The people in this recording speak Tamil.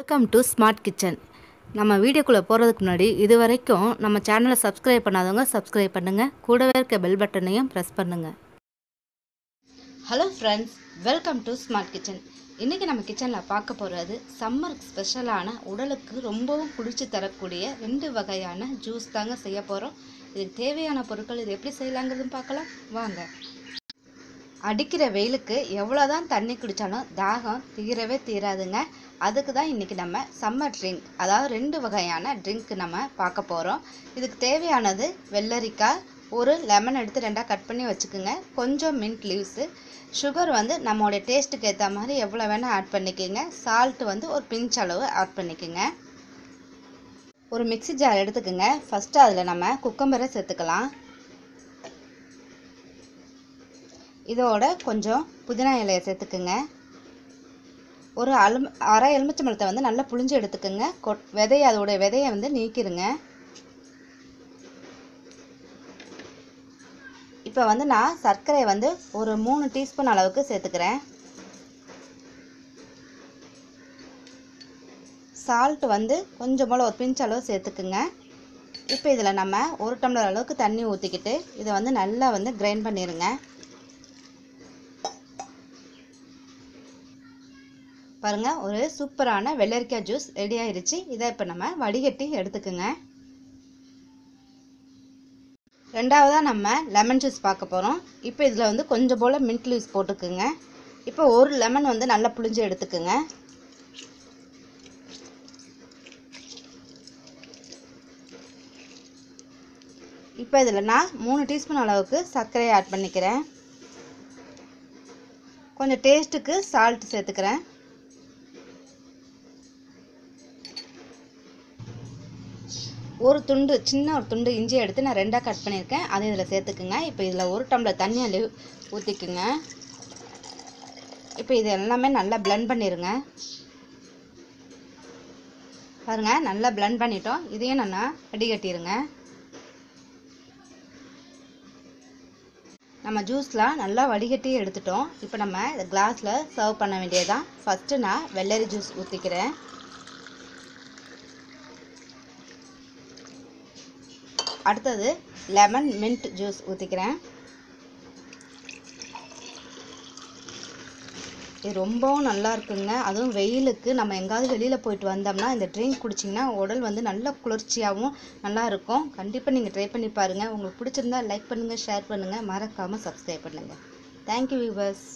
Welcome to smart kitchen. நம்ம வீடியோக்குள்ளே போகிறதுக்கு முன்னாடி இது வரைக்கும் நம்ம சேனலை சப்ஸ்கிரைப் பண்ணாதவங்க சப்ஸ்கிரைப் பண்ணுங்கள். கூடவே இருக்க பெல் பட்டனையும் ப்ரெஸ் பண்ணுங்கள். Hello friends, welcome to smart kitchen. இன்றைக்கி நம்ம கிச்சனில் பார்க்க போகிறது சம்மருக்கு ஸ்பெஷலான உடலுக்கு ரொம்பவும் குளிர்ச்சி தரக்கூடிய 2 வகையான ஜூஸ் தாங்க செய்ய போகிறோம். இதுக்கு தேவையான பொருட்கள் இது எப்படி செய்யலாங்கிறதும் பார்க்கலாம் வாங்க. அடிக்கிற வெயிலுக்கு எவ்வளோதான் தண்ணி குடித்தாலும் தாகம் தீரவே தீராதுங்க. அதுக்கு தான் இன்றைக்கி நம்ம சம்மர் ட்ரிங்க், அதாவது 2 வகையான ட்ரிங்க் நம்ம பார்க்க போகிறோம். இதுக்கு தேவையானது வெள்ளரிக்காய், ஒரு லெமன் எடுத்து 2ஆக கட் பண்ணி வச்சுக்கோங்க, கொஞ்சம் மின்ட் லீவ்ஸு, சுகர் நம்மளுடைய டேஸ்ட்டுக்கு ஏற்ற மாதிரி எவ்வளோ வேணால் ஆட் பண்ணிக்கோங்க, சால்ட் ஒரு பிஞ்ச் அளவு ஆட் பண்ணிக்கோங்க. ஒரு மிக்ஸி ஜார் எடுத்துக்கோங்க. ஃபஸ்ட்டு அதில் நம்ம குக்கம்பரை சேர்த்துக்கலாம். இதோட கொஞ்சம் புதினா இலையை சேர்த்துக்குங்க. ஒரு அரை எலுமிச்சம்பழத்தை நல்லா புளிஞ்சு எடுத்துக்கோங்க. அதோடைய விதையை நீக்கிடுங்க. இப்போ நான் சர்க்கரையை ஒரு 3 டீஸ்பூன் அளவுக்கு சேர்த்துக்கிறேன். சால்ட் கொஞ்சம் போல் ஒரு பிஞ்ச் அளவு சேர்த்துக்குங்க. இப்போ இதில் நம்ம 1 டம்ளர் அளவுக்கு தண்ணி ஊற்றிக்கிட்டு இதை நல்லா கிரைண்ட் பண்ணிடுங்க. பாருங்கள், ஒரு சூப்பரான வெள்ளரிக்காய் ஜூஸ் ரெடி ஆயிடுச்சு. இதை இப்போ நம்ம வடிகட்டி எடுத்துக்கோங்க. ரெண்டாவதாக நம்ம லெமன் ஜூஸ் பார்க்க போகிறோம். இப்போ இதில் கொஞ்சம் போல் மின்ட் லீவ்ஸ் போட்டுக்குங்க. இப்போ ஒரு லெமன் நல்லா புளிஞ்சு எடுத்துக்குங்க. இப்போ இதில் நான் 3 டீஸ்பூன் அளவுக்கு சர்க்கரையை ஆட் பண்ணிக்கிறேன். கொஞ்சம் டேஸ்ட்டுக்கு சால்ட் சேர்த்துக்கிறேன். சின்ன ஒரு துண்டு இஞ்சி எடுத்து நான் 2ஆக கட் பண்ணியிருக்கேன், அதை இதில் சேர்த்துக்குங்க. இப்போ இதில் 1 டம்ளர் தண்ணி ஊற்றிக்குங்க. இப்போ இது எல்லாமே நல்லா பிளெண்ட் பண்ணிடுங்க. பாருங்கள், நல்லா பிளெண்ட் பண்ணிட்டோம். இதையும் நல்லா வடிகட்டிடுங்க. நம்ம ஜூஸ்லாம் நல்லா வடிகட்டி எடுத்துட்டோம். இப்போ நம்ம இந்த கிளாஸில் சர்வ் பண்ண வேண்டியதுதான். ஃபஸ்ட்டு நான் வெள்ளரி ஜூஸ் ஊற்றிக்கிறேன். அடுத்தது லெமன் மின்ட் ஜூஸ் ஊற்றிக்கிறேன். இது ரொம்பவும் நல்லா இருக்குங்க. அதுவும் வெயிலுக்கு நம்ம எங்காவது வெளியில் போயிட்டு வந்தோம்னா இந்த ட்ரிங்க் குடிச்சிங்கன்னா உடல் நல்ல குளிர்ச்சியாகவும் நல்லா இருக்கும். கண்டிப்பாக நீங்கள் ட்ரை பண்ணி பாருங்கள். உங்களுக்கு பிடிச்சிருந்தா லைக் பண்ணுங்கள், ஷேர் பண்ணுங்கள், மறக்காமல் சப்ஸ்கிரைப் பண்ணுங்கள். Thank you viewers.